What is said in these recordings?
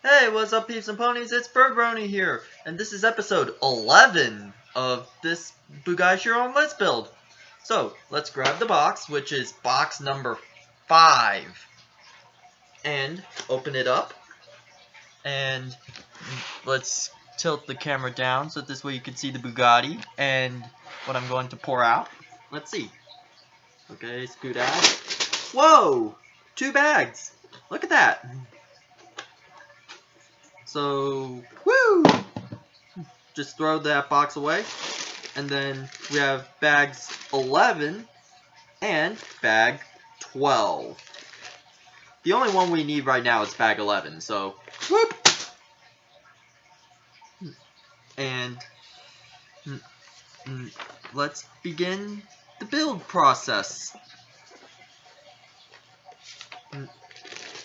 Hey, what's up, peeps and ponies? It's Birdbrony here, and this is episode 11 of this Bugatti Chiron Let's Build. So, let's grab the box, which is box number 5, and open it up, and let's tilt the camera down so this way you can see the Bugatti and what I'm going to pour out. Let's see. Okay, scoot out. Whoa! 2 bags! Look at that! So, woo! Just throw that box away. And then we have bags 11 and bag 12. The only one we need right now is bag 11, so whoop! And let's begin the build process.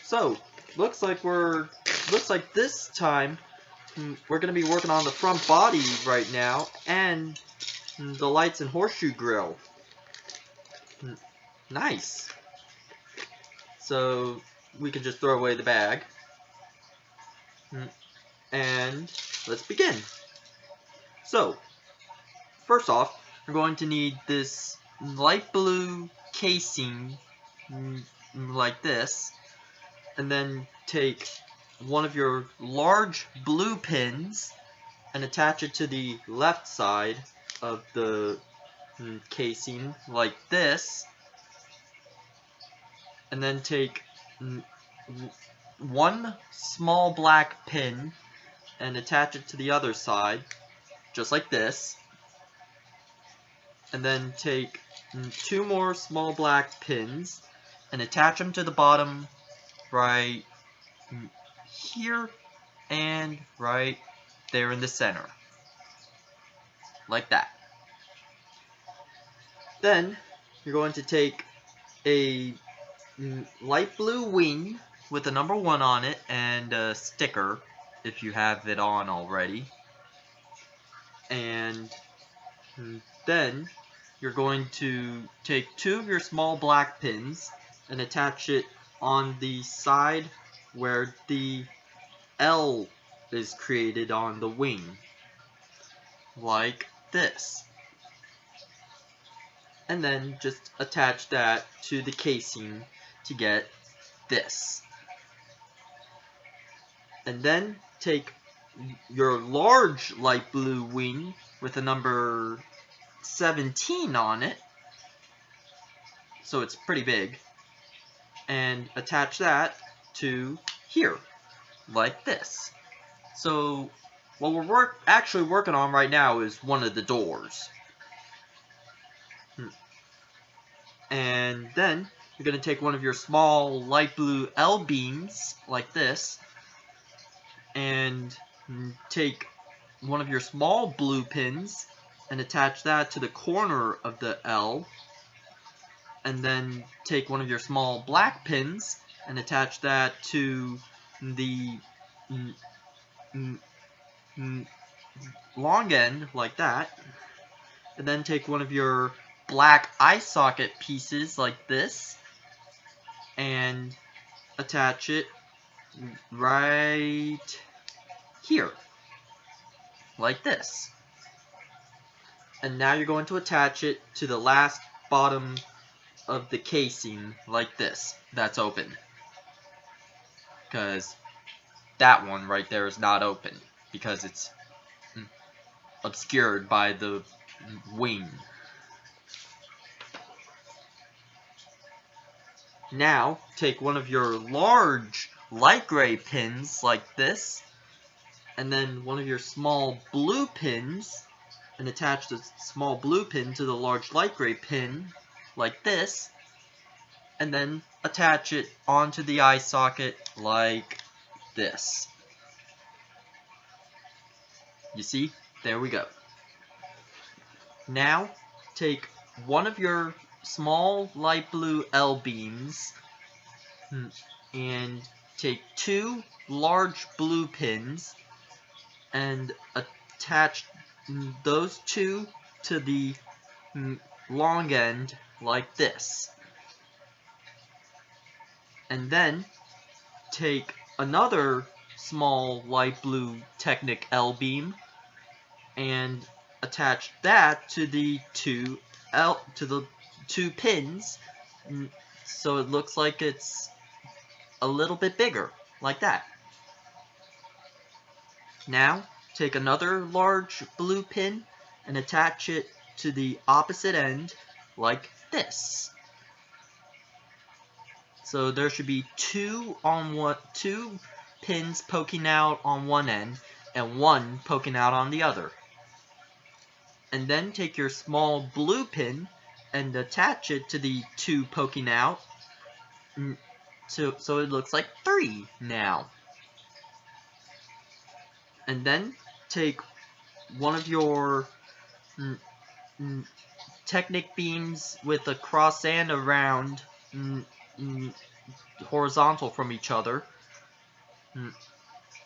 So, looks like this time we're going to be working on the front body right now and the lights and horseshoe grill. Nice. So we can just throw away the bag. And let's begin. So, first off, we're going to need this light blue casing like this, and then take one of your large blue pins and attach it to the left side of the casing like this, and then take one small black pin and attach it to the other side just like this, and then take 2 more small black pins and attach them to the bottom right here and right there in the center, like that. Then you're going to take a light blue wing with a number 1 on it and a sticker if you have it on already, and then you're going to take 2 of your small black pins and attach it on the side where the L is created on the wing, like this. And then just attach that to the casing to get this. And then take your large light blue wing with a number 17 on it, so it's pretty big, and attach that to here, like this. So what we're actually working on right now is one of the doors. And then you're going to take one of your small light blue L beams like this, and take one of your small blue pins and attach that to the corner of the L, and then take one of your small black pins and attach that to the long end like that, and then take one of your black eye socket pieces like this and attach it right here like this. And now you're going to attach it to the last bottom of the casing like this that's open, because that one right there is not open because it's obscured by the wing. Now take one of your large light gray pins like this, and then one of your small blue pins, and attach the small blue pin to the large light gray pin like this, and then attach it onto the eye socket like this. You see? There we go. Now take one of your small light blue L beams and take 2 large blue pins and attach those 2 to the long end like this. And then take another small light blue Technic L beam and attach that to the two pins, so it looks like it's a little bit bigger, like that. Now take another large blue pin and attach it to the opposite end, like this. So there should be two pins poking out on one end and one poking out on the other. And then take your small blue pin and attach it to the two poking out, so it looks like 3 now. And then take one of your Technic beams with a cross and a round horizontal from each other,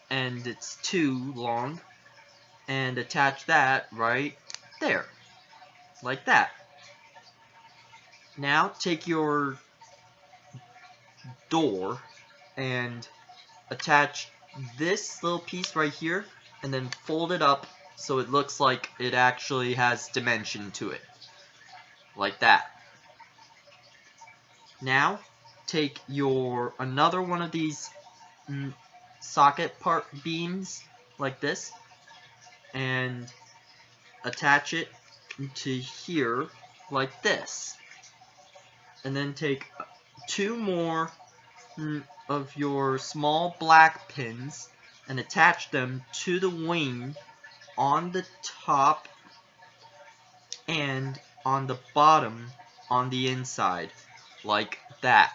and it's 2 long, and attach that right there, like that. Now take your door and attach this little piece right here, and then fold it up so it looks like it actually has dimension to it, like that. Now take another one of these socket part beams like this and attach it to here like this, and then take 2 more of your small black pins and attach them to the wing on the top and on the bottom on the inside, like that.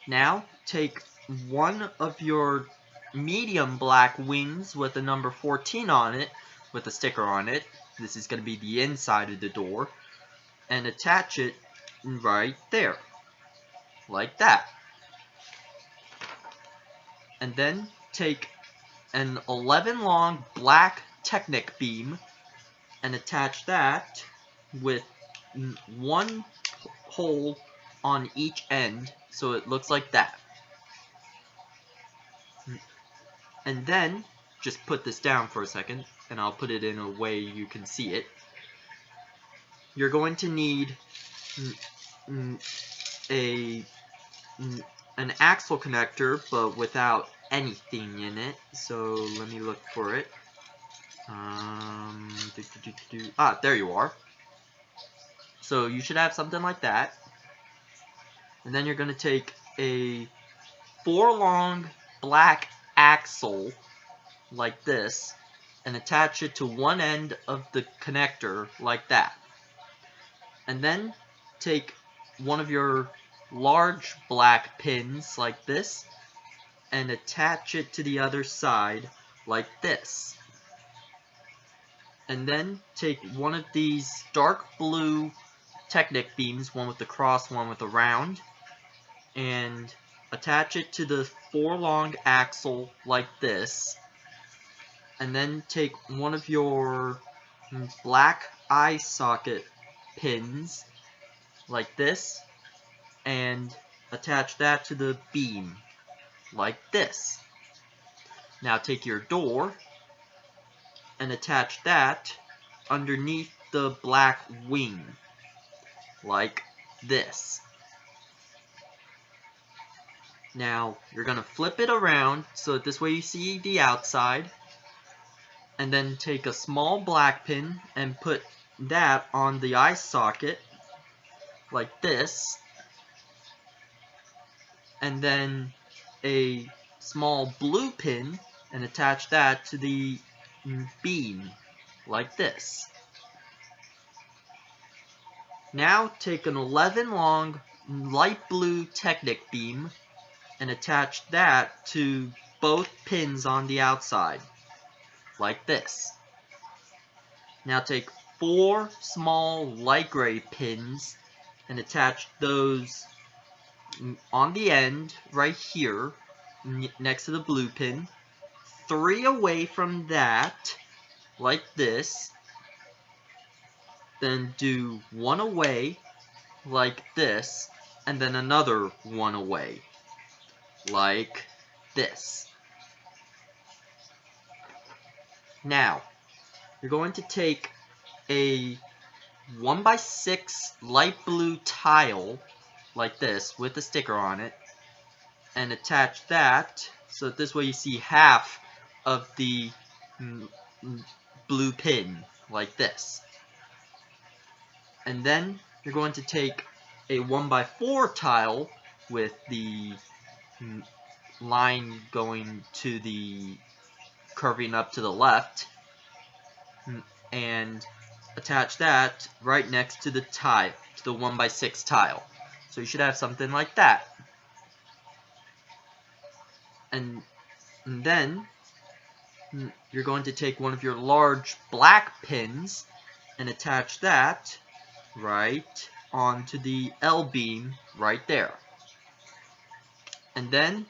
Now take one of your medium black wings with the number 14 on it, with a sticker on it. This is going to be the inside of the door, and attach it right there, like that. And then take an 11 long black Technic beam and attach that with 1 hole on each end, so it looks like that. And then just put this down for a second, and I'll put it in a way you can see it. You're going to need an axle connector, but without anything in it. So let me look for it. There you are. So you should have something like that. And then you're going to take a 4 long black axle like this and attach it to one end of the connector like that. And then take one of your large black pins like this and attach it to the other side like this. And then take one of these dark blue Technic beams, one with the cross, one with the round, and attach it to the 4 long axle like this. And then take one of your black eye socket pins like this and attach that to the beam like this. Now take your door and attach that underneath the black wing like this. Now you're going to flip it around so that this way you see the outside, and then take a small black pin and put that on the eye socket like this, and then a small blue pin and attach that to the beam like this. Now take an 11 long light blue Technic beam and attach that to both pins on the outside like this. Now take 4 small light gray pins and attach those on the end right here next to the blue pin, 3 away from that like this, then do 1 away like this, and then another 1 away like this. Now, you're going to take a 1x6 light blue tile like this with a sticker on it and attach that so that this way you see half of the blue pin like this. And then you're going to take a 1x4 tile with the line going to the curving up to the left and attach that right next to the tile, to the 1x6 tile. So you should have something like that. And then you're going to take one of your large black pins and attach that right onto the L-beam right there. And then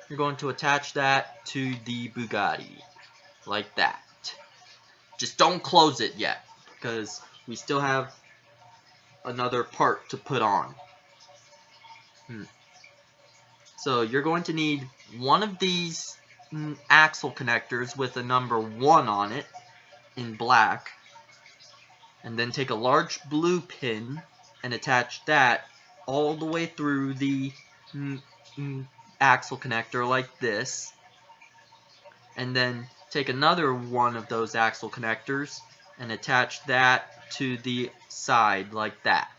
you're going to attach that to the Bugatti like that. Just don't close it yet, because we still have another part to put on. So you're going to need one of these axle connectors with a number 1 on it in black, and then take a large blue pin and attach that all the way through the axle connector like this, and then take another one of those axle connectors and attach that to the side like that.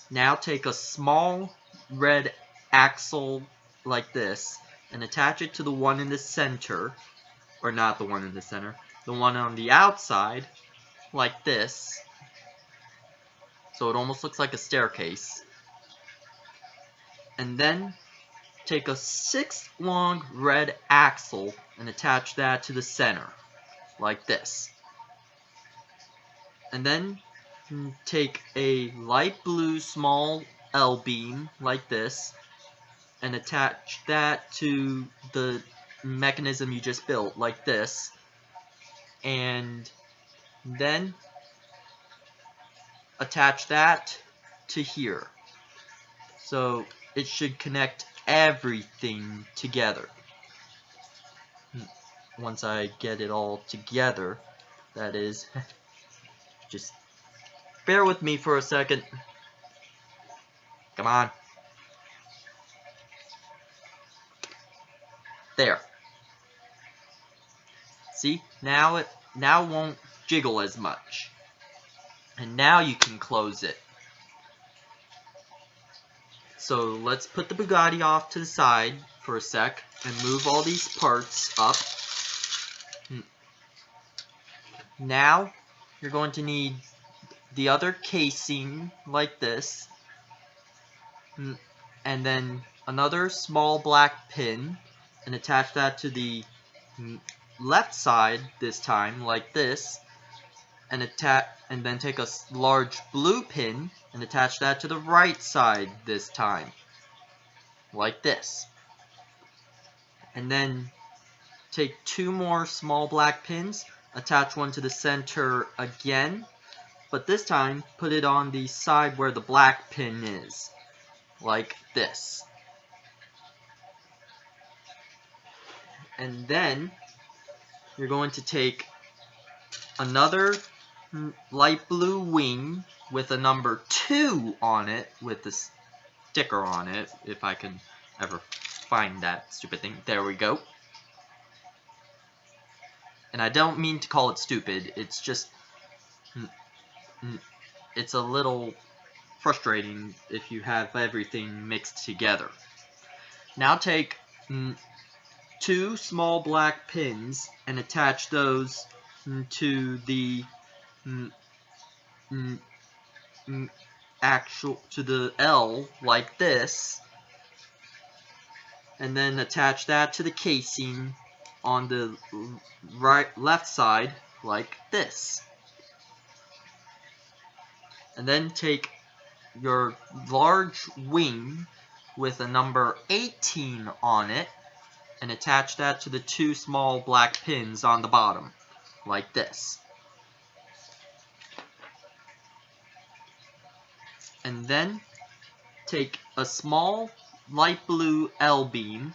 Now take a small red axle like this and attach it to the one in the center, or not the one in the center, the one on the outside like this, so it almost looks like a staircase. And then take a 6 long red axle and attach that to the center like this. And then take a light blue small L-beam like this and attach that to the mechanism you just built like this, and then attach that to here. So it should connect everything together. Once I get it all together, that is. Just bear with me for a second. Come on. There. See? Now it won't jiggle as much. And now you can close it. So let's put the Bugatti off to the side for a sec and move all these parts up. Now you're going to need the other casing like this, and then another small black pin, and attach that to the left side this time like this, and then take a large blue pin and attach that to the right side this time like this. And then take 2 more small black pins, attach one to the center again, but this time put it on the side where the black pin is like this. And then you're going to take another light blue wing with a number 2 on it with the sticker on it, if I can ever find that stupid thing. There we go. And I don't mean to call it stupid, it's just it's a little frustrating if you have everything mixed together. Now take 2 small black pins and attach those to the to the L like this, and then attach that to the casing on the left side like this. And then take your large wing with a number 18 on it and attach that to the 2 small black pins on the bottom like this. And then take a small light blue L-beam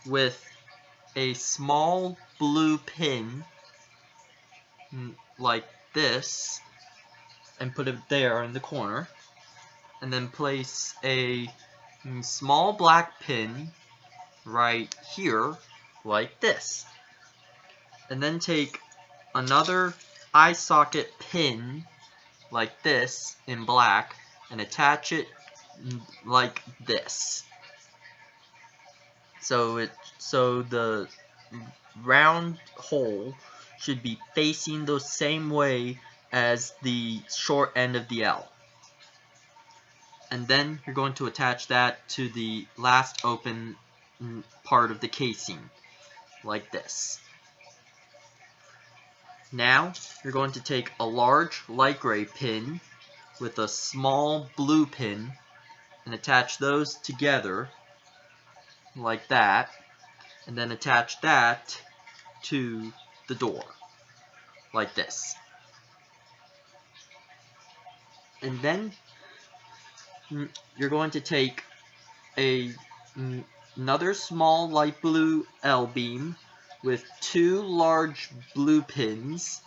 with a small blue pin like this and put it there in the corner, and then place a small black pin right here like this, and then take another eye socket pin like this in black and attach it like this, so the round hole should be facing the same way as the short end of the L. And then you're going to attach that to the last open part of the casing like this. Now you're going to take a large light gray pin with a small blue pin and attach those together like that, and then attach that to the door like this. And then you're going to take another small light blue L beam with two large blue pins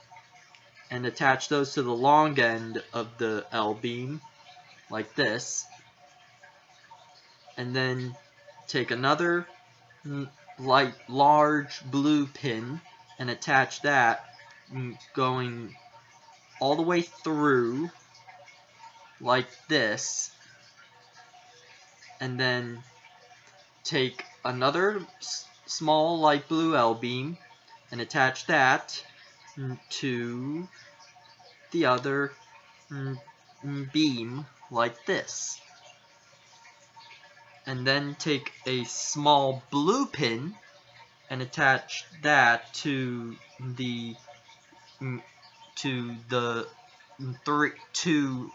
and attach those to the long end of the L beam like this, and then take another large blue pin and attach that going all the way through like this, and then take another small light blue L beam and attach that to the other beam like this, and then take a small blue pin and attach that to the two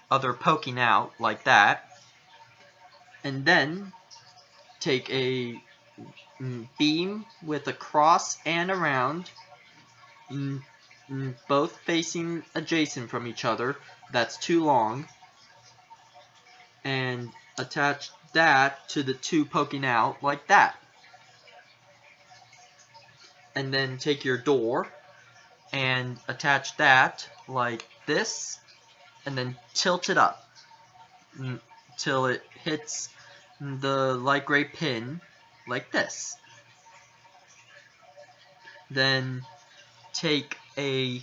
other poking out like that, and then take a beam with a cross and a round, both facing adjacent from each other, that's too long, and attach that to the two poking out like that. And then take your door and attach that like this, and then tilt it up till it hits the light gray pin like this. Then take a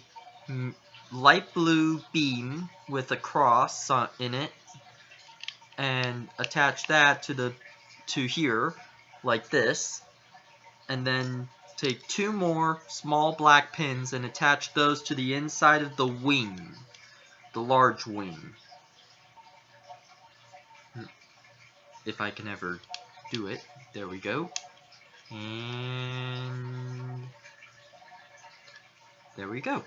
light blue beam with a cross in it and attach that to here like this, and then take two more small black pins and attach those to the inside of the wing, the large wing. If I can ever do it. There we go. And there we go.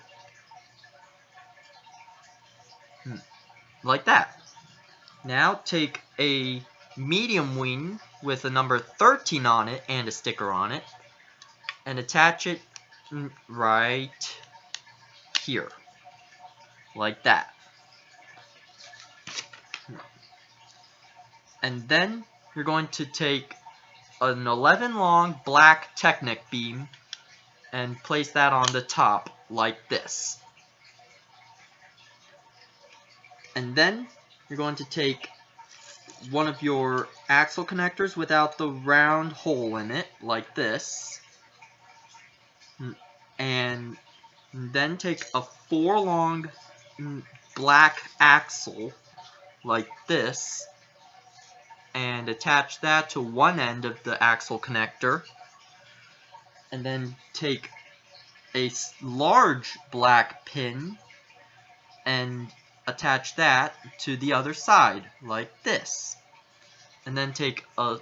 Like that. Now take a medium wing with a number 13 on it and a sticker on it, and attach it right here, like that. And then you're going to take an 11 long black Technic beam and place that on the top like this. And then you're going to take one of your axle connectors without the round hole in it like this, and then take a 4 long black axle like this and attach that to one end of the axle connector, and then take a large black pin and attach that to the other side like this, and then take a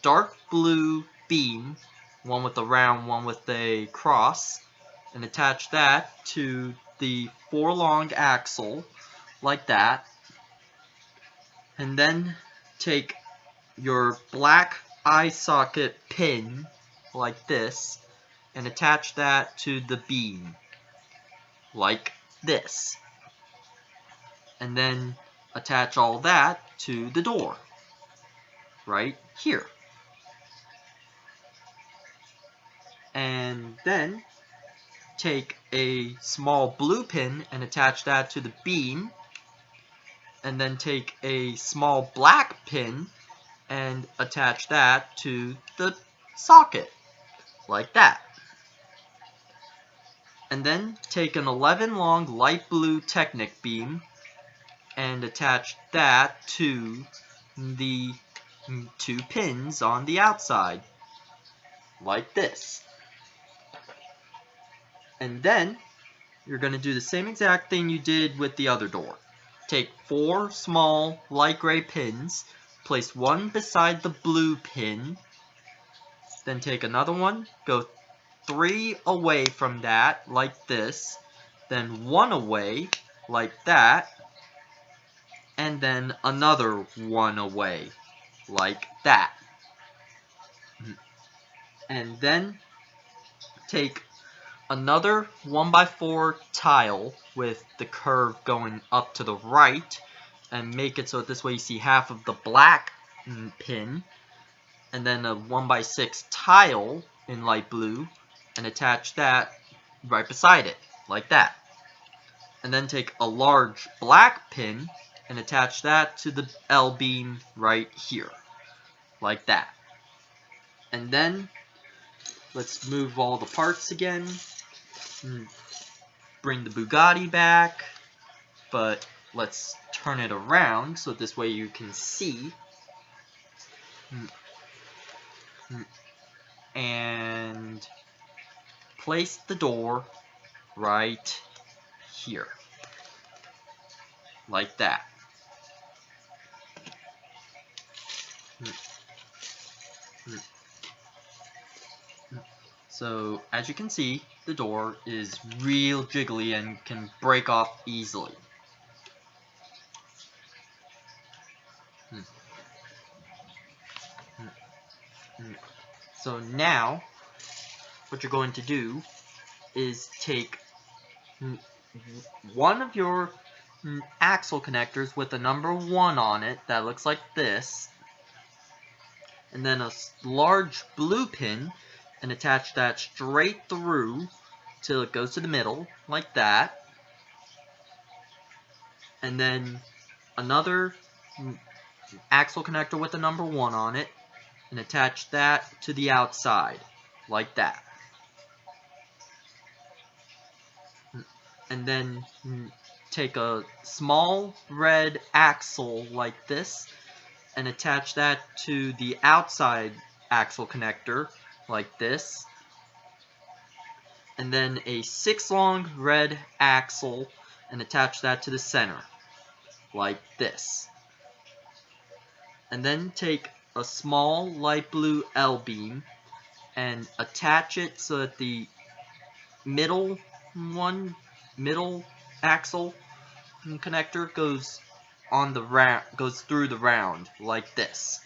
dark blue beam, one with a round, one with a cross, and attach that to the 4 long axle like that, and then take your black eye socket pin like this and attach that to the beam like this, and then attach all that to the door right here. And then take a small blue pin and attach that to the beam. And then take a small black pin and attach that to the socket, like that. And then take an 11 long light blue Technic beam and attach that to the 2 pins on the outside, like this. And then you're going to do the same exact thing you did with the other door. Take 4 small light gray pins, place one beside the blue pin, then take another one, go 3 away from that, like this, then 1 away, like that, and then another 1 away, like that. And then take another 1x4 tile with the curve going up to the right, and make it so that this way you see half of the black pin, and then a 1x6 tile in light blue, and attach that right beside it, like that. And then take a large black pin and attach that to the L-beam right here, like that. And then let's move all the parts again. Bring the Bugatti back, but let's turn it around so this way you can see. And place the door right here, like that. So as you can see, the door is real jiggly and can break off easily. So now what you're going to do is take one of your axle connectors with the number 1 on it that looks like this, and then a large blue pin, and attach that straight through till it goes to the middle, like that. And then another axle connector with the number 1 on it, and attach that to the outside, like that. And then take a small red axle like this, and attach that to the outside axle connector, like this. And then a 6 long red axle, and attach that to the center, like this. And then take a small light blue L-beam and attach it so that the middle axle connector goes through the round, like this.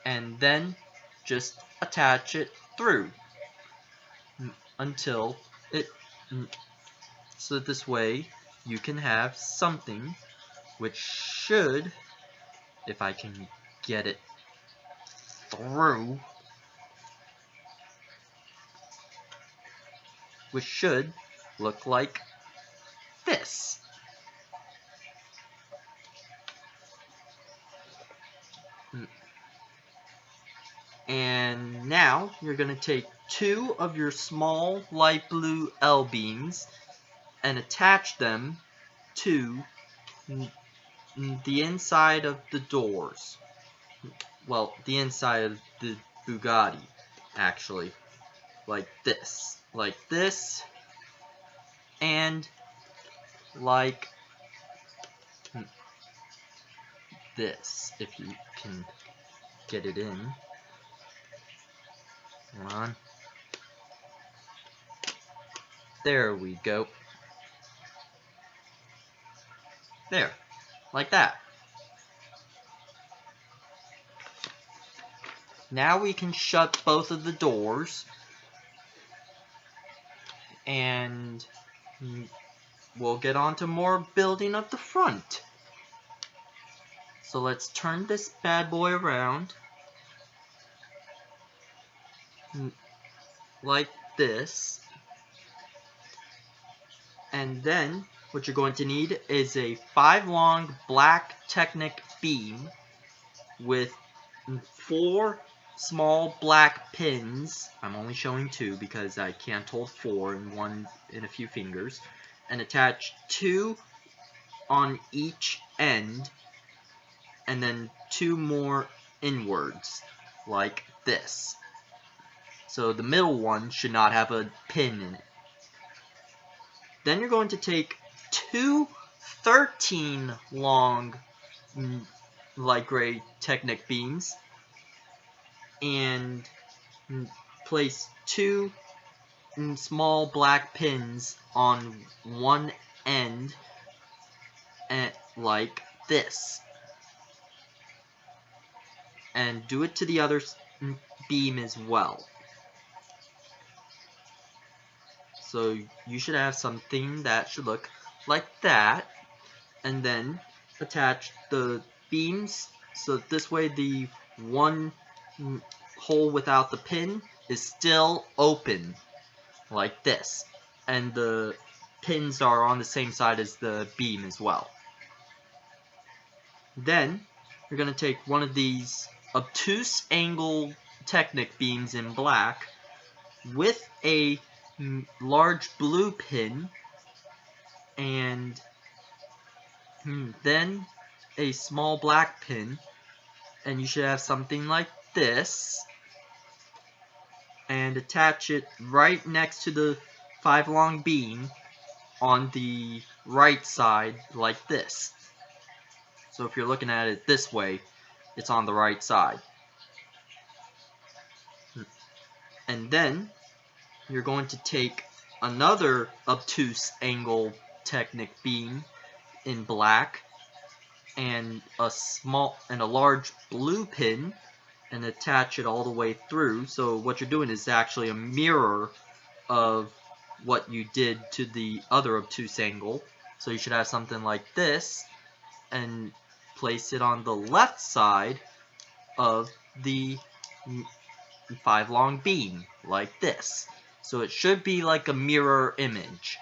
And then just attach it through until so that this way you can have something which should, if I can get it through, which should look like this. And now you're going to take 2 of your small light blue L-beams and attach them to the inside of the doors. Well, the inside of the Bugatti, actually. Like this, and like this, if you can get it in. Come on. There we go. There, like that. Now we can shut both of the doors, and we'll get on to more building of the front. So let's turn this bad boy around. like this. And then what you're going to need is a 5 long black Technic beam with 4 small black pins. I'm only showing 2 because I can't hold 4 in one in a few fingers. And attach 2 on each end, and then 2 more inwards, like this. So the middle one should not have a pin in it. Then you're going to take 2 13 long light gray Technic beams and place 2 small black pins on one end, and like this. And do it to the other beam as well. So you should have something that should look like that. And then attach the beams so that this way the one hole without the pin is still open, like this. And the pins are on the same side as the beam as well. Then you're going to take one of these obtuse angle Technic beams in black with a large blue pin, and then a small black pin, and you should have something like this, and attach it right next to the 5 long beam on the right side like this. So if you're looking at it this way, it's on the right side. And then you're going to take another obtuse angle Technic beam in black and a large blue pin, and attach it all the way through. So what you're doing is actually a mirror of what you did to the other obtuse angle. So you should have something like this, and place it on the left side of the 5 long beam like this. So it should be like a mirror image.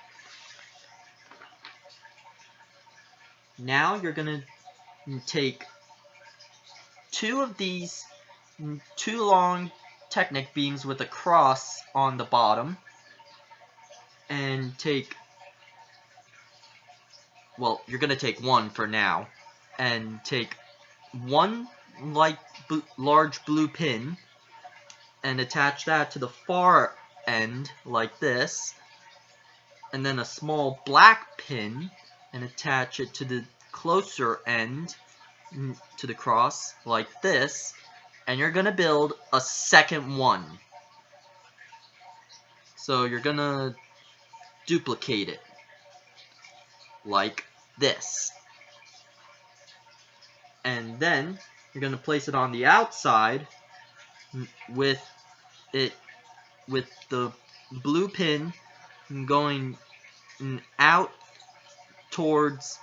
Now you're gonna take 2 of these 2 long Technic beams with a cross on the bottom, and you're gonna take 1 for now, and take 1 large blue pin and attach that to the far end like this, and then a small black pin and attach it to the closer end to the cross like this, and you're gonna build a second one. So you're gonna duplicate it like this, and then you're gonna place it on the outside with the blue pin going out towards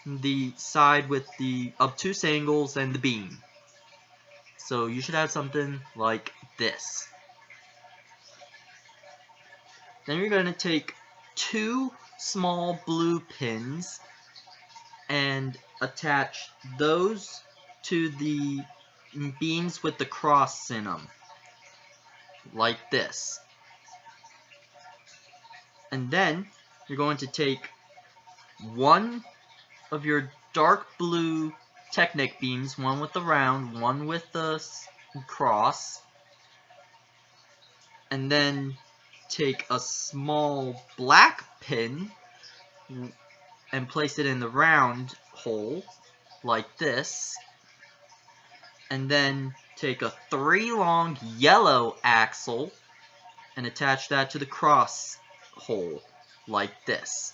the side with the obtuse angles and the beam. So you should have something like this. Then you're going to take 2 small blue pins and attach those to the beams with the cross in them, like this. And then you're going to take 1 of your dark blue Technic beams, one with the round, one with the cross, and then take a small black pin and place it in the round hole like this, and then take a 3 long yellow axle and attach that to the cross hole like this.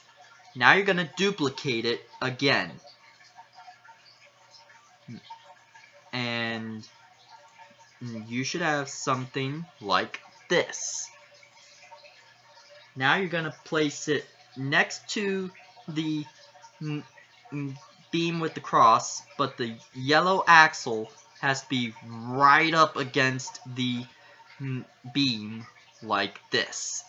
Now you're going to duplicate it again, and you should have something like this. Now you're going to place it next to the beam with the cross, but the yellow axle has to be right up against the beam like this.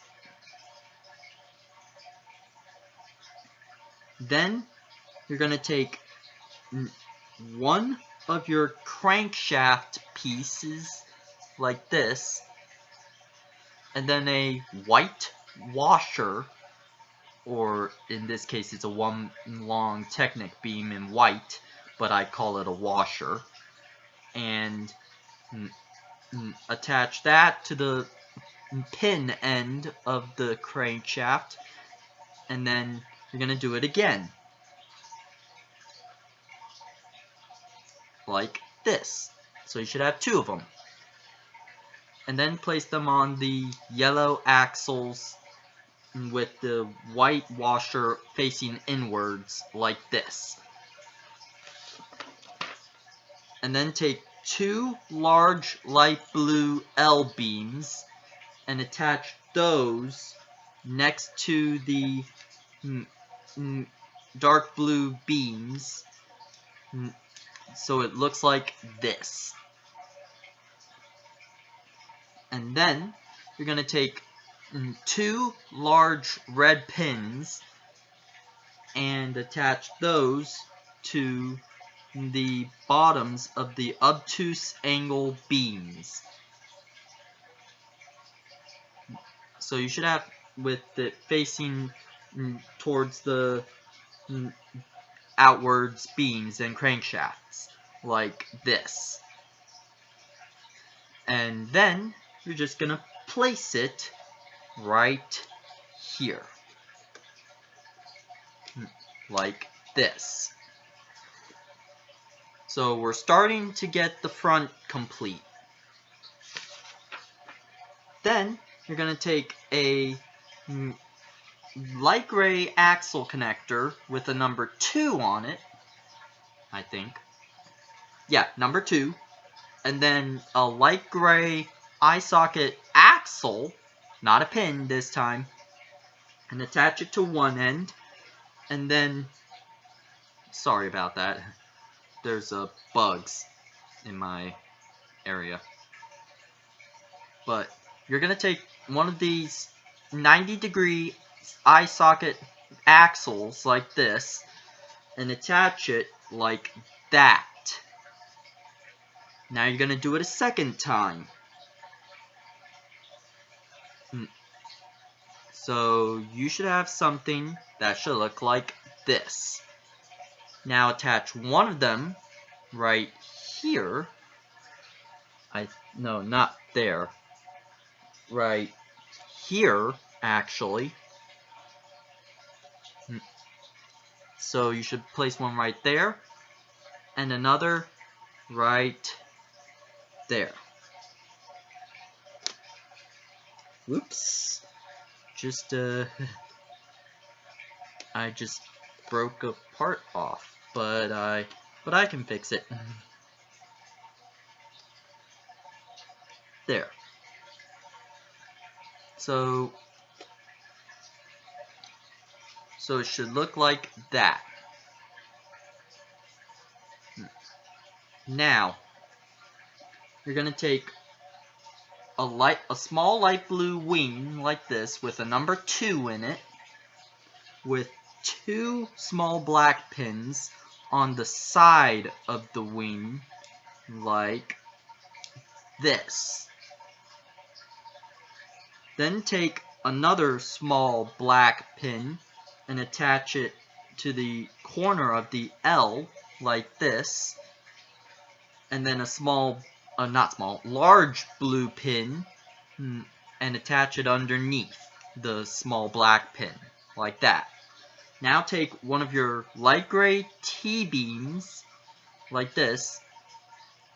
Then you're going to take one of your crankshaft pieces like this, and then a white washer, or in this case it's a one long Technic beam in white, but I call it a washer, and attach that to the pin end of the crankshaft, and then you're going to do it again like this. So you should have two of them, and then place them on the yellow axles with the white washer facing inwards like this. And then take two large light blue L beams and attach those next to the dark blue beams so it looks like this. And then you're going to take two large red pins and attach those to the bottoms of the obtuse angle beams. So you should have with it facing towards the outwards beams and crankshafts like this. And then you're just gonna place it right here like this. So we're starting to get the front complete. Then you're going to take a light gray axle connector with a number 2 on it, I think. Yeah, number 2. And then a light gray eye socket axle, not a pin this time, and attach it to one end. And then, sorry about that, there's bugs in my area. But you're going to take one of these 90-degree eye socket axles like this and attach it like that. Now you're going to do it a second time. So you should have something that should look like this. Now attach one of them right here. No, not there. Right here, actually. So you should place one right there, and another right there. Whoops. I just broke a part off, but I can fix it. There. So it should look like that. Now, you're going to take a small light blue wing like this with a number 2 in it, with 2 small black pins on the side of the wing like this. Then take another small black pin and attach it to the corner of the L like this, and then a large blue pin and attach it underneath the small black pin like that. Now take one of your light gray T-beams like this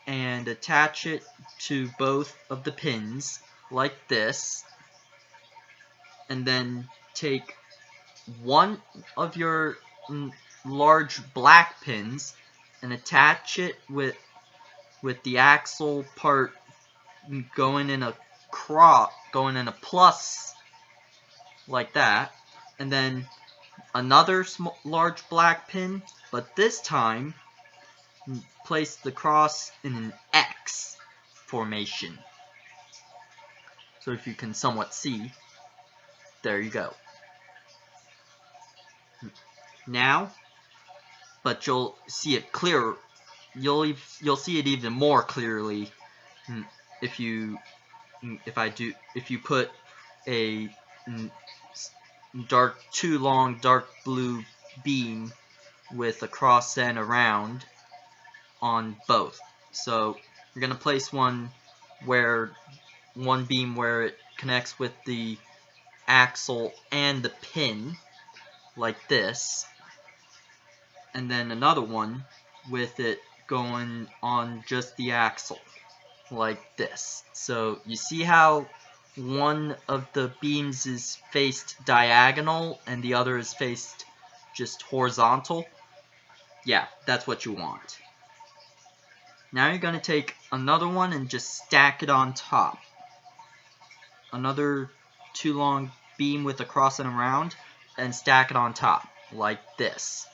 and attach it to both of the pins like this, and then take one of your large black pins and attach it with the axle part going in a plus like that, and then another large black pin, but this time place the cross in an X formation So if you can somewhat see, there you go. Now, but you'll see it clearer. You'll see it even more clearly if you put a too long dark blue beam with a cross and around on both. So you're gonna place one beam where it connects with the axle and the pin, like this, and then another one with it going on just the axle, like this. So you see how one of the beams is faced diagonal and the other is faced just horizontal? Yeah, that's what you want. Now you're going to take another one and just stack it on top. Another too long beam with a cross and around, and stack it on top, like this.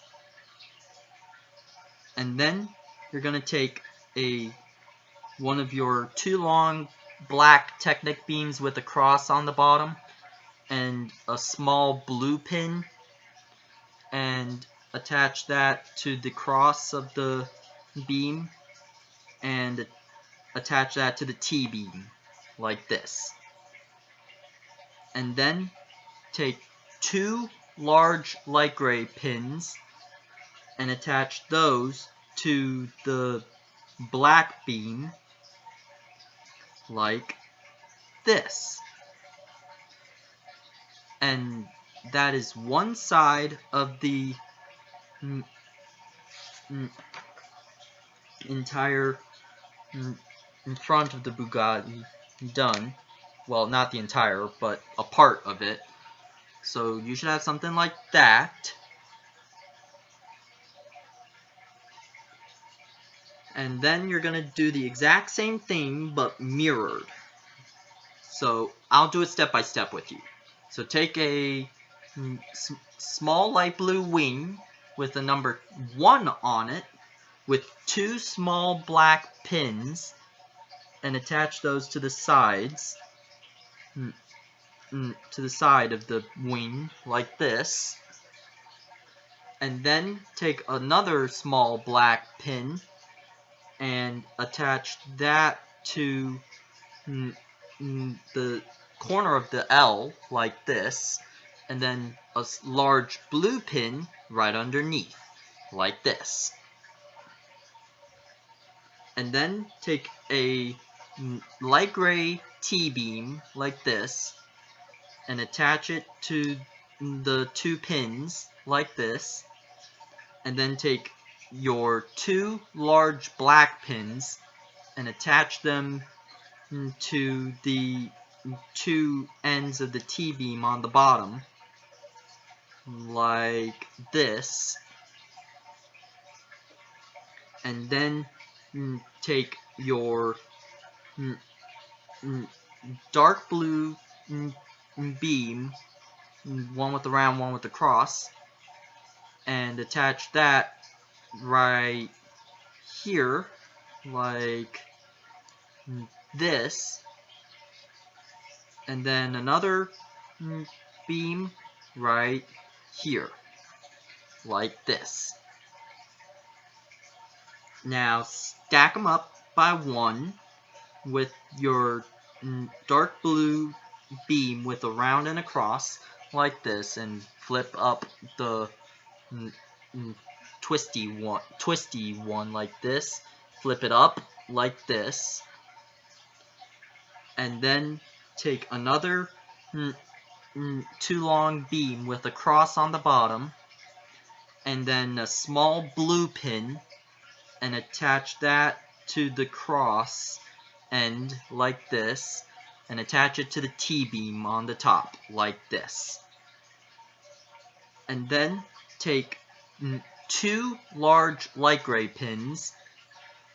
And then you're going to take one of your too long black Technic beams with a cross on the bottom, and a small blue pin, and attach that to the cross of the beam, and attach that to the T-beam, like this. And then take two large light gray pins and attach those to the black beam, like this. And that is one side of the entire in front of the Bugatti done. Well, not the entire, but a part of it. So you should have something like that. And then you're going to do the exact same thing, but mirrored. So I'll do it step by step with you. So take a small light blue wing with the number 1 on it, with two small black pins, and attach those to the sides, to the side of the wing, like this. And then take another small black pin and attach that to the corner of the L, like this, and then a large blue pin right underneath, like this. And then take a light gray T-beam, like this, and attach it to the two pins, like this, and then take your two large black pins and attach them to the two ends of the T-beam on the bottom, like this. And then take your dark blue beam, one with the round, one with the cross, and attach that right here, like this. And then another beam right here, like this. Now stack them up by one with your dark blue beam with a round and a cross, like this, and flip up the twisty one like this. Flip it up like this, and then take another too long beam with a cross on the bottom, and then a small blue pin, and attach that to the cross end like this, and attach it to the T-beam on the top like this. And then take two large light gray pins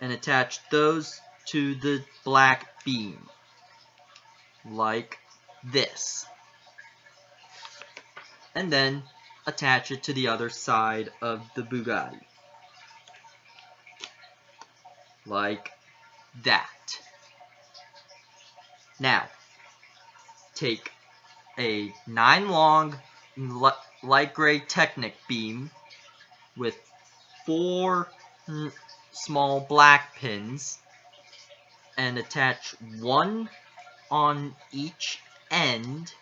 and attach those to the black beam like this. And then attach it to the other side of the Bugatti, like that. Now, take a 9 long light gray Technic beam with 4 small black pins and attach one on each end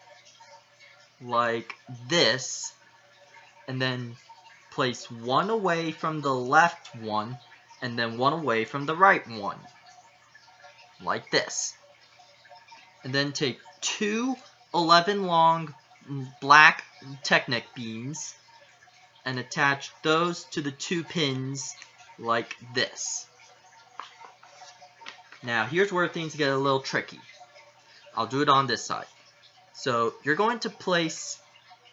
like this, and then place one away from the left one and then one away from the right one like this, and then take 2 11 long black Technic beams and attach those to the 2 pins like this. Now here's where things get a little tricky. I'll do it on this side. So you're going to place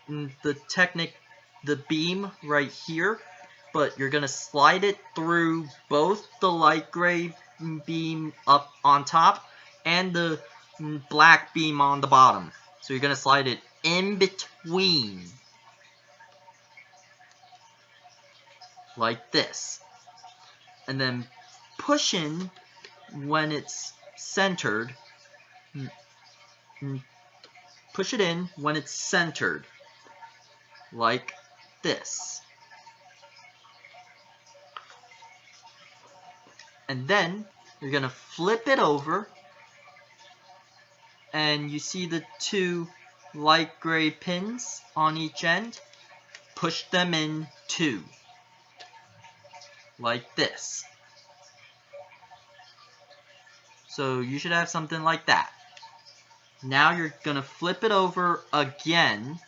the beam right here, but you're going to slide it through both the light gray beam up on top and the black beam on the bottom. So you're going to slide it in between like this, and then push in when it's centered. Push it in when it's centered like this, and then you're gonna flip it over, and you see the 2 light gray pins on each end. Push them in too like this. So you should have something like that. Now you're gonna flip it over again,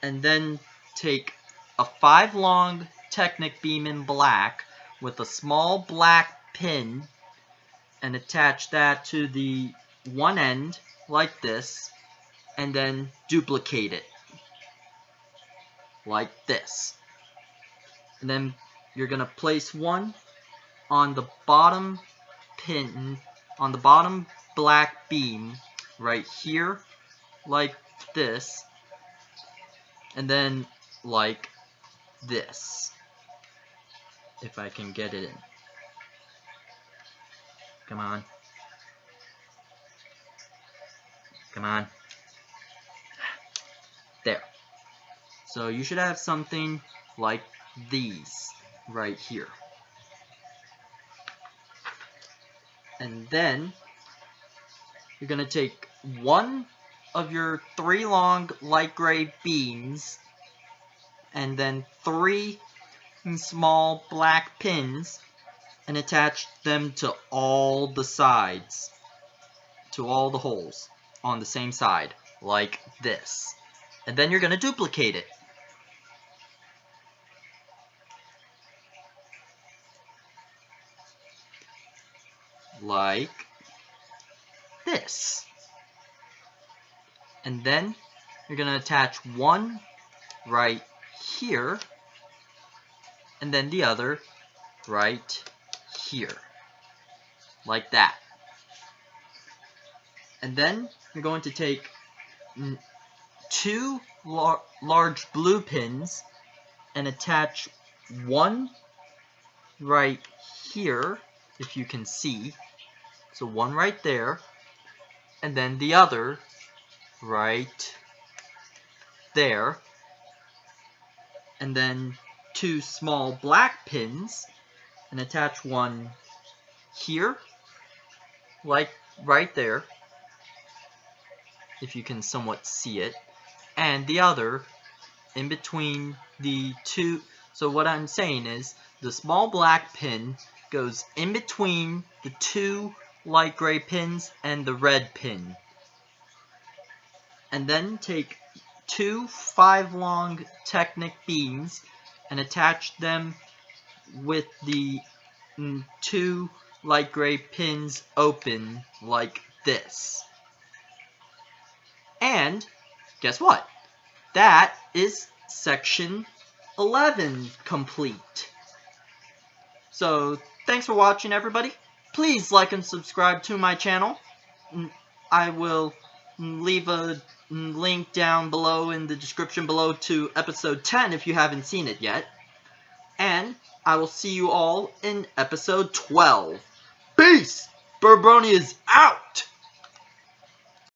and then take a 5 long Technic beam in black with a small black pin and attach that to the one end like this, and then duplicate it like this. And then you're gonna place one on the bottom pin, on the bottom black beam right here like this, and then like this, if I can get it in. Come on. Come on. There. So you should have something like these right here. And then you're going to take one of your 3 long light gray beams and then 3 small black pins and attach them to all the sides, to all the holes on the same side like this. And then you're going to duplicate it. Like this. And then you're going to attach one right here, and then the other right here. Like that. And then you're going to take 2 large blue pins and attach one right here, if you can see. So one right there, and then the other right there, and then 2 small black pins and attach one here, like right there, if you can somewhat see it, and the other in between the 2. So what I'm saying is the small black pin goes in between the 2 light gray pins and the red pin. And then take 2 5 long Technic beams and attach them with the 2 light gray pins open like this. And guess what? That is section 11 complete. So thanks for watching, everybody. Please like and subscribe to my channel. I will leave a link down below in the description below to episode 10 if you haven't seen it yet. And I will see you all in episode 12. Peace! Burbroni is out!